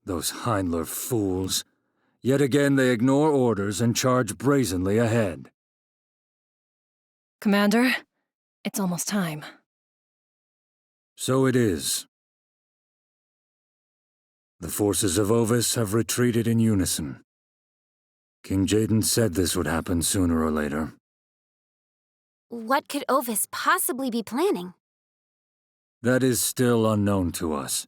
Those Heinler fools. Yet again they ignore orders and charge brazenly ahead. Commander, it's almost time. So it is. The forces of Ovis have retreated in unison. King Jaden said this would happen sooner or later. What could Ovis possibly be planning? That is still unknown to us.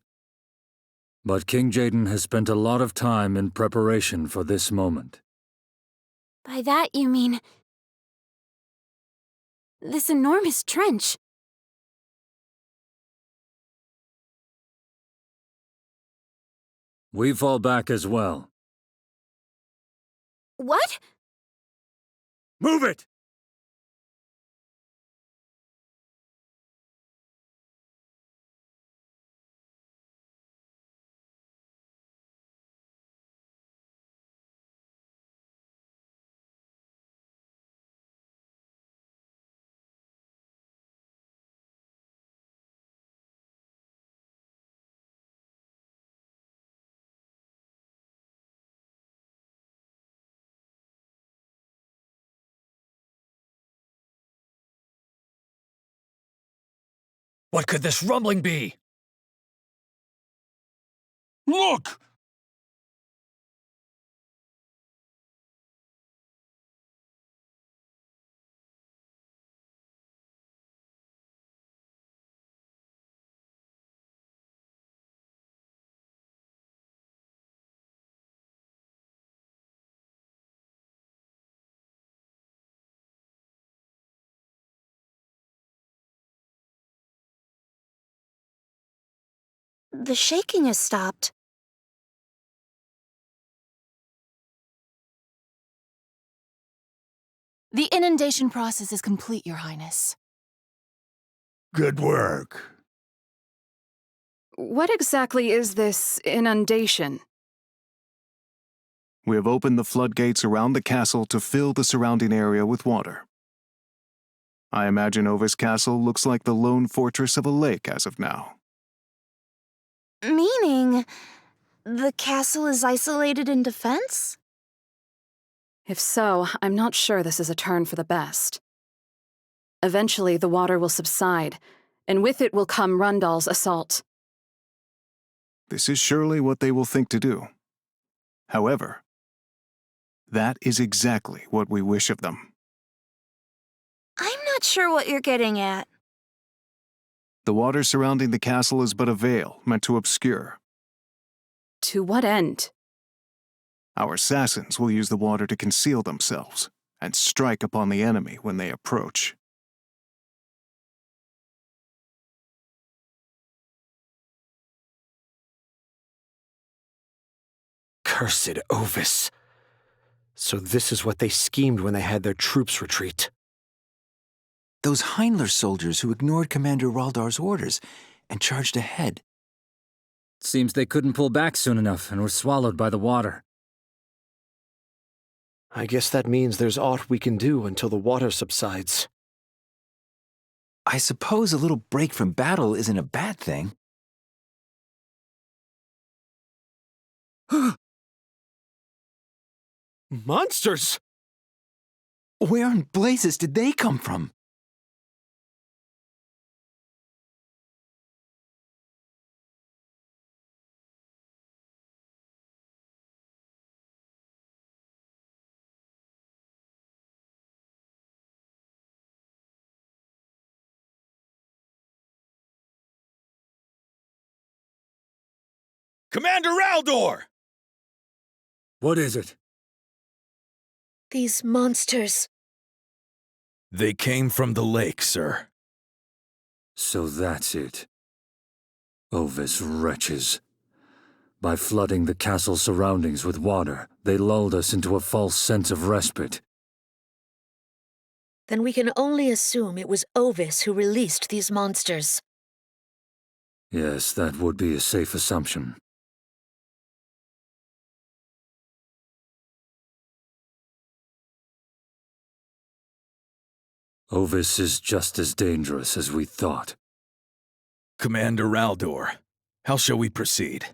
But King Jaden has spent a lot of time in preparation for this moment. By that you mean... this enormous trench. We fall back as well. What? Move it! What could this rumbling be? Look! The shaking has stopped. The inundation process is complete, Your Highness. Good work. What exactly is this inundation? We have opened the floodgates around the castle to fill the surrounding area with water. I imagine Ovis Castle looks like the lone fortress of a lake as of now. Meaning... the castle is isolated in defense? If so, I'm not sure this is a turn for the best. Eventually, the water will subside, and with it will come Rundal's assault. This is surely what they will think to do. However, that is exactly what we wish of them. I'm not sure what you're getting at. The water surrounding the castle is but a veil meant to obscure. To what end? Our assassins will use the water to conceal themselves and strike upon the enemy when they approach. Cursed Ovis. So this is what they schemed when they had their troops retreat. Those Heinler soldiers who ignored Commander Raldar's orders and charged ahead. Seems they couldn't pull back soon enough and were swallowed by the water. I guess that means there's aught we can do until the water subsides. I suppose a little break from battle isn't a bad thing. Monsters! Where in blazes did they come from? Commander Raldor! What is it? These monsters... They came from the lake, sir. So that's it. Ovis wretches. By flooding the castle surroundings with water, they lulled us into a false sense of respite. Then we can only assume it was Ovis who released these monsters. Yes, that would be a safe assumption. Ovis is just as dangerous as we thought. Commander Raldor, how shall we proceed?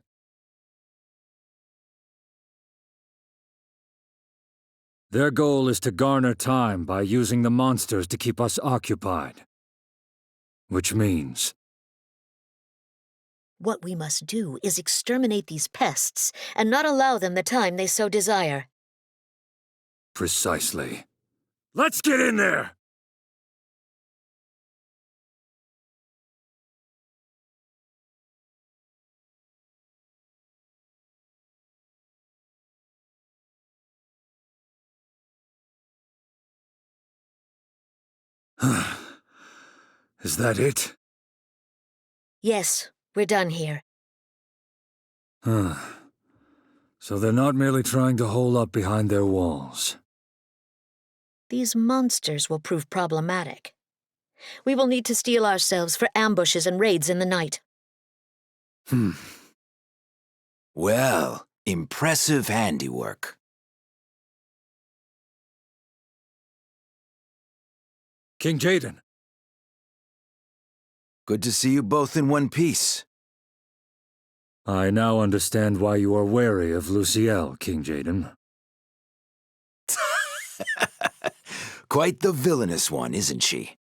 Their goal is to garner time by using the monsters to keep us occupied. Which means... What we must do is exterminate these pests and not allow them the time they so desire. Precisely. Let's get in there! Is that it? Yes, we're done here. So they're not merely trying to hole up behind their walls. These monsters will prove problematic. We will need to steel ourselves for ambushes and raids in the night. Well, impressive handiwork. King Jaden. Good to see you both in one piece. I now understand why you are wary of Luciel, King Jaden. Quite the villainous one, isn't she?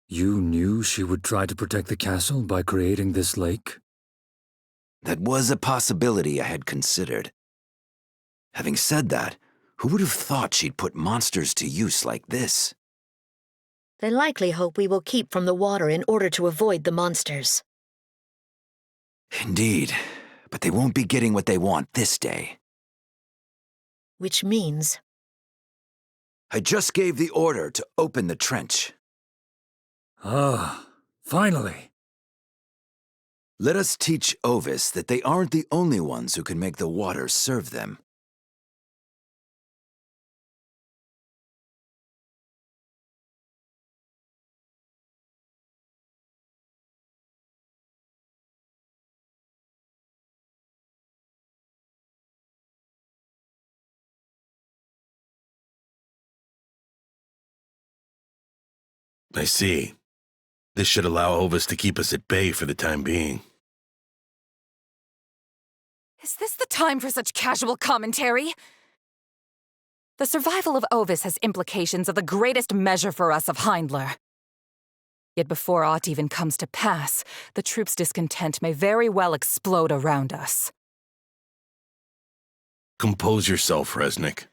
You knew she would try to protect the castle by creating this lake? That was a possibility I had considered. Having said that, who would have thought she'd put monsters to use like this? They likely hope we will keep from the water in order to avoid the monsters. Indeed, but they won't be getting what they want this day. Which means... I just gave the order to open the trench. Ah, finally. Let us teach Ovis that they aren't the only ones who can make the water serve them. I see. This should allow Ovis to keep us at bay for the time being. Is this the time for such casual commentary? The survival of Ovis has implications of the greatest measure for us of Heindler. Yet before aught even comes to pass, the troops' discontent may very well explode around us. Compose yourself, Resnick.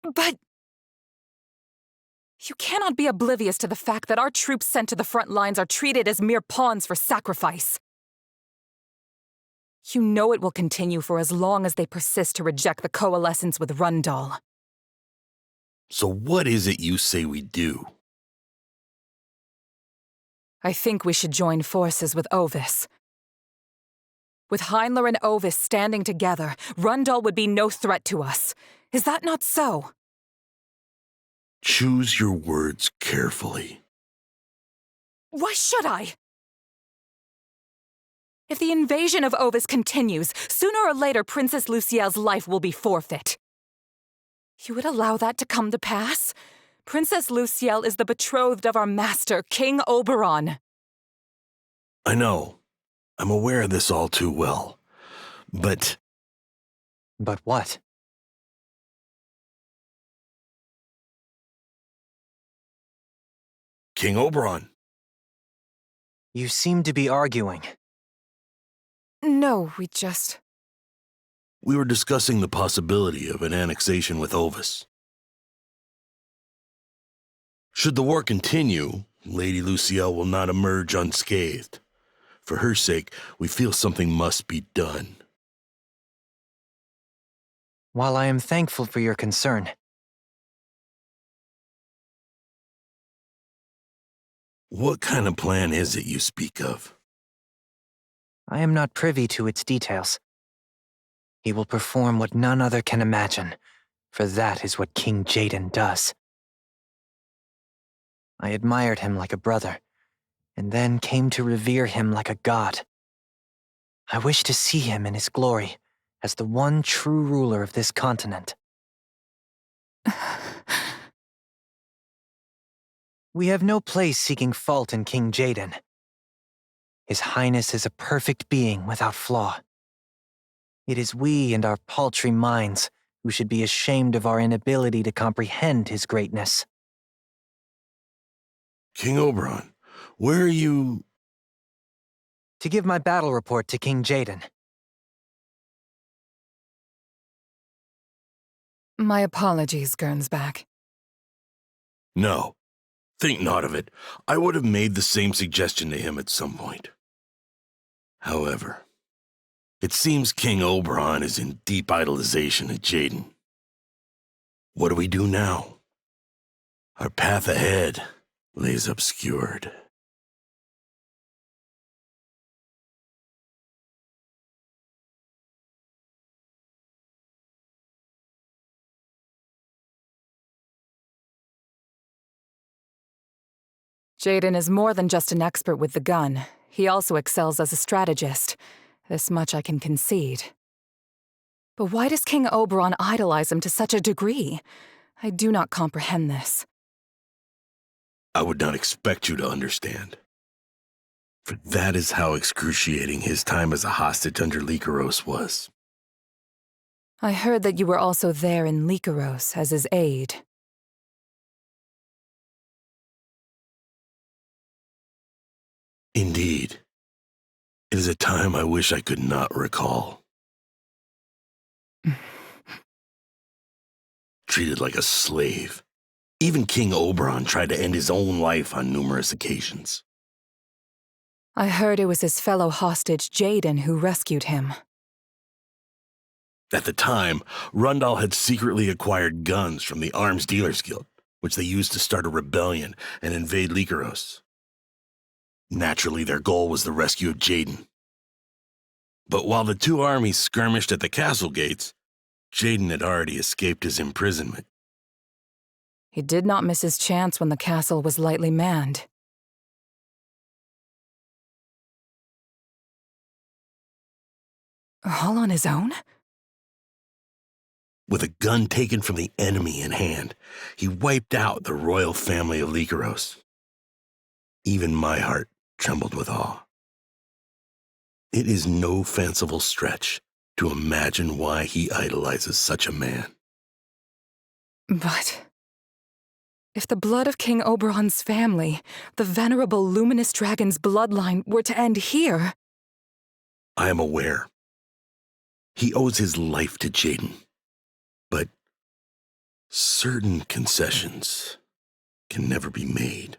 But... you cannot be oblivious to the fact that our troops sent to the front lines are treated as mere pawns for sacrifice. You know it will continue for as long as they persist to reject the coalescence with Rundal. So what is it you say we do? I think we should join forces with Ovis. With Heindler and Ovis standing together, Rundal would be no threat to us. Is that not so? Choose your words carefully. Why should I? If the invasion of Ovis continues, sooner or later Princess Luciel's life will be forfeit. You would allow that to come to pass? Princess Luciel is the betrothed of our master, King Oberon. I know. I'm aware of this all too well. But... But what? King Oberon. You seem to be arguing. No, we just... We were discussing the possibility of an annexation with Ovis. Should the war continue, Lady Luciel will not emerge unscathed. For her sake, we feel something must be done. While I am thankful for your concern, What kind of plan is it you speak of? I am not privy to its details. He will perform what none other can imagine, for that is what King Jaden does. I admired him like a brother, and then came to revere him like a god. I wish to see him in his glory as the one true ruler of this continent. We have no place seeking fault in King Jaden. His Highness is a perfect being without flaw. It is we and our paltry minds who should be ashamed of our inability to comprehend his greatness. King Oberon, where are you? To give my battle report to King Jaden. My apologies, Gernsback. No. Think not of it. I would have made the same suggestion to him at some point. However, it seems King Oberon is in deep idolization of Jaden. What do we do now? Our path ahead lays obscured. Jaden is more than just an expert with the gun. He also excels as a strategist. This much I can concede. But why does King Oberon idolize him to such a degree? I do not comprehend this. I would not expect you to understand. For that is how excruciating his time as a hostage under Lycaros was. I heard that you were also there in Lycaros as his aide. Indeed. It is a time I wish I could not recall. Treated like a slave. Even King Oberon tried to end his own life on numerous occasions. I heard it was his fellow hostage Jaden who rescued him. At the time, Rundal had secretly acquired guns from the Arms Dealers Guild, which they used to start a rebellion and invade Lycaros. Naturally, their goal was the rescue of Jaden. But while the two armies skirmished at the castle gates, Jaden had already escaped his imprisonment. He did not miss his chance when the castle was lightly manned. All on his own? With a gun taken from the enemy in hand, he wiped out the royal family of Lycaros. Even my heart trembled with awe. It is no fanciful stretch to imagine why he idolizes such a man. But if the blood of King Oberon's family, the venerable luminous dragon's bloodline, were to end here... I am aware. He owes his life to Jaden. But certain concessions can never be made.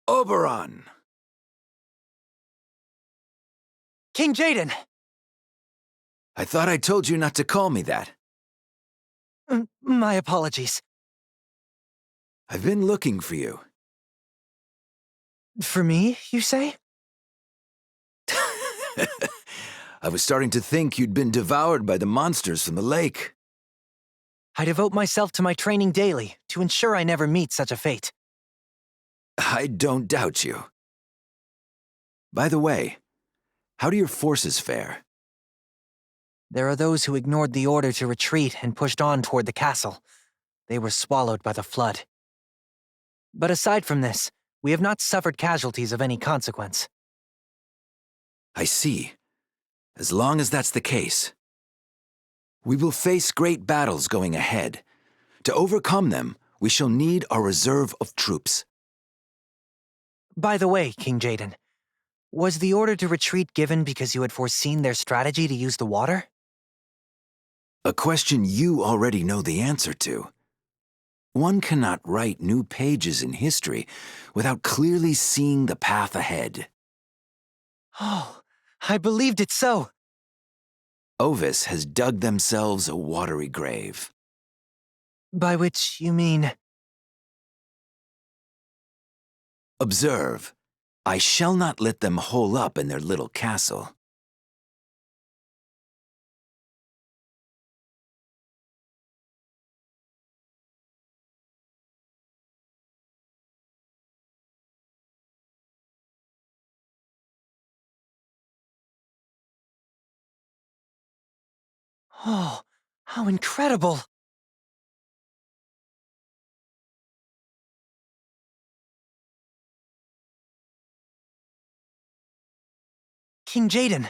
Oberon! King Jaden! I thought I told you not to call me that. My apologies. I've been looking for you. For me, you say? I was starting to think you'd been devoured by the monsters from the lake. I devote myself to my training daily to ensure I never meet such a fate. I don't doubt you. By the way, how do your forces fare? There are those who ignored the order to retreat and pushed on toward the castle. They were swallowed by the flood. But aside from this, we have not suffered casualties of any consequence. I see. As long as that's the case. We will face great battles going ahead. To overcome them, we shall need our reserve of troops. By the way, King Jaden, was the order to retreat given because you had foreseen their strategy to use the water? A question you already know the answer to. One cannot write new pages in history without clearly seeing the path ahead. Oh, I believed it so. Ovis has dug themselves a watery grave. By which you mean... Observe, I shall not let them hole up in their little castle. Oh, how incredible! King Jaden,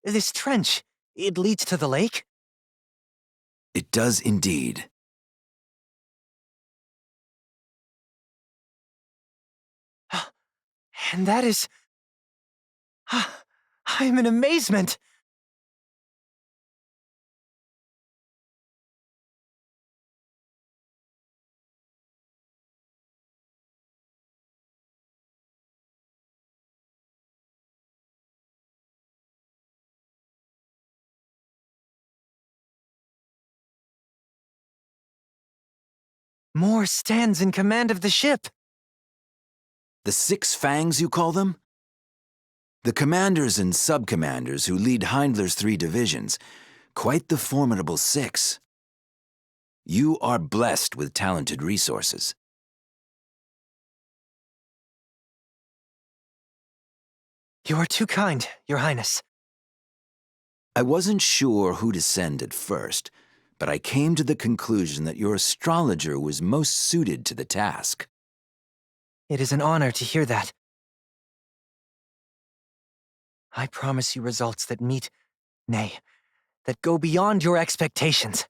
this trench, it leads to the lake? It does indeed. And that is... I am in amazement! Moore stands in command of the ship. The Six Fangs, you call them? The commanders and sub-commanders who lead Heindler's 3 divisions. Quite the formidable 6. You are blessed with talented resources. You are too kind, Your Highness. I wasn't sure who to send at first, but I came to the conclusion that your astrologer was most suited to the task. It is an honor to hear that. I promise you results that meet, nay, that go beyond your expectations.